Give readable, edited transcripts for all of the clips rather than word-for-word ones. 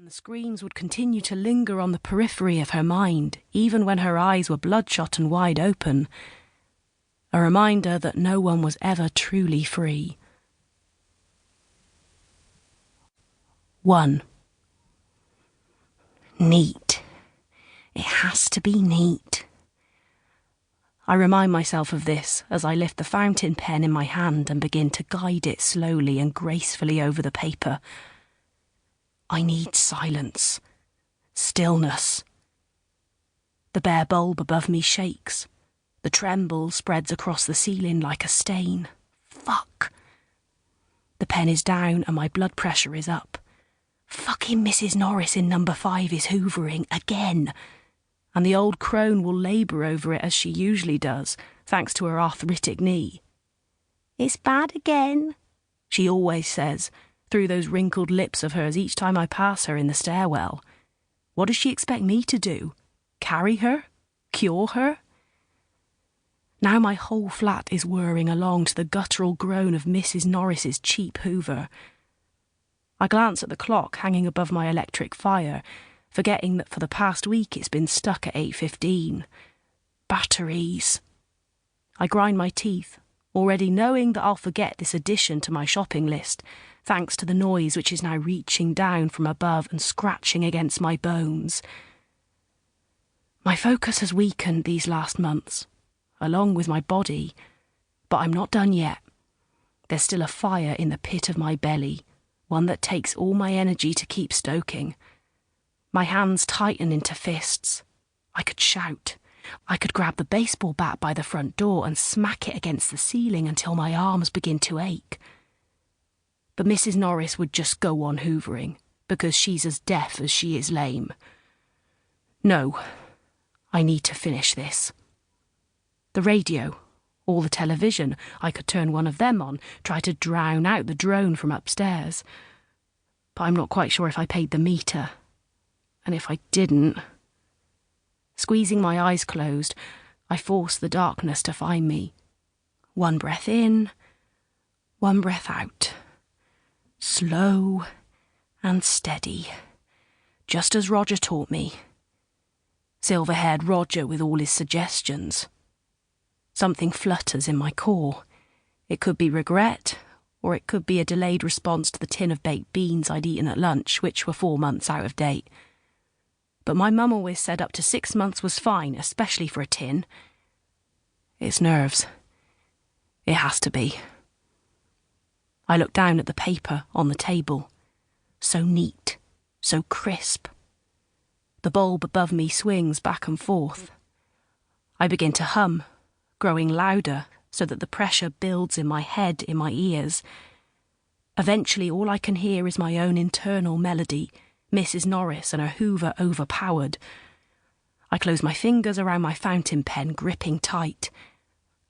the screams would continue to linger on the periphery of her mind, even when her eyes were bloodshot and wide open. A reminder that no one was ever truly free. 1. Neat. It has to be neat. I remind myself of this as I lift the fountain pen in my hand and begin to guide it slowly and gracefully over the paper. I need silence. Stillness. The bare bulb above me shakes. The tremble spreads across the ceiling like a stain. Fuck. The pen is down and my blood pressure is up. Fucking Mrs. Norris in number 5 is hoovering again. And the old crone will labour over it as she usually does, thanks to her arthritic knee. It's bad again, she always says, through those wrinkled lips of hers each time I pass her in the stairwell. What does she expect me to do? Carry her? Cure her? Now my whole flat is whirring along to the guttural groan of Mrs. Norris's cheap hoover. I glance at the clock hanging above my electric fire, forgetting that for the past week it's been stuck at 8:15. Batteries. I grind my teeth, already knowing that I'll forget this addition to my shopping list, thanks to the noise which is now reaching down from above and scratching against my bones. My focus has weakened these last months, along with my body, but I'm not done yet. There's still a fire in the pit of my belly, one that takes all my energy to keep stoking. My hands tighten into fists. I could shout. I could grab the baseball bat by the front door and smack it against the ceiling until my arms begin to ache. But Mrs. Norris would just go on hoovering, because she's as deaf as she is lame. No, I need to finish this. The radio, or the television, I could turn one of them on, try to drown out the drone from upstairs. But I'm not quite sure if I paid the meter. And if I didn't... Squeezing my eyes closed, I force the darkness to find me. One breath in, one breath out. Slow and steady, just as Roger taught me. Silver-haired Roger with all his suggestions. Something flutters in my core. It could be regret, or it could be a delayed response to the tin of baked beans I'd eaten at lunch, which were 4 months out of date. But my mum always said up to 6 months was fine, especially for a tin. It's nerves. It has to be. I look down at the paper on the table. So neat, so crisp. The bulb above me swings back and forth. I begin to hum, growing louder so that the pressure builds in my head, in my ears. Eventually all I can hear is my own internal melody, Mrs. Norris and her hoover overpowered. I close my fingers around my fountain pen, gripping tight.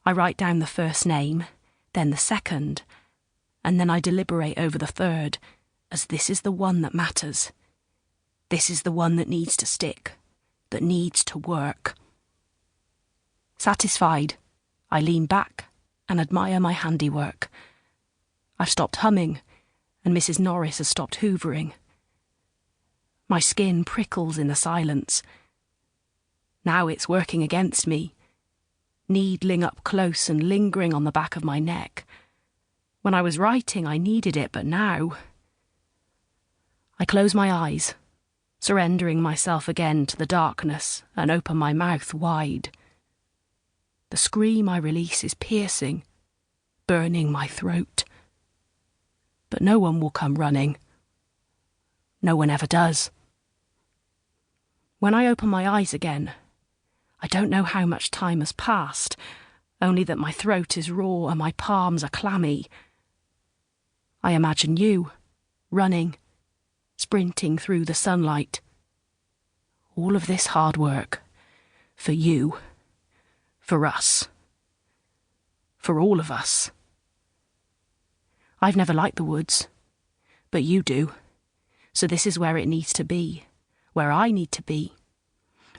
I write down the first name, then the second, and then I deliberate over the third, as this is the one that matters. This is the one that needs to stick, that needs to work. Satisfied, I lean back and admire my handiwork. I've stopped humming, and Mrs. Norris has stopped hoovering. My skin prickles in the silence. Now it's working against me, needling up close and lingering on the back of my neck. When I was writing, I needed it, but now... I close my eyes, surrendering myself again to the darkness, and open my mouth wide. The scream I release is piercing, burning my throat. But no one will come running. No one ever does. When I open my eyes again, I don't know how much time has passed, only that my throat is raw and my palms are clammy. I imagine you, running, sprinting through the sunlight. All of this hard work, for you, for us, for all of us. I've never liked the woods, but you do, so this is where it needs to be, where I need to be.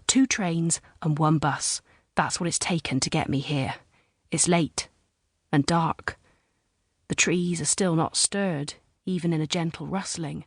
2 trains and 1 bus, that's what it's taken to get me here. It's late and dark. The trees are still not stirred, even in a gentle rustling.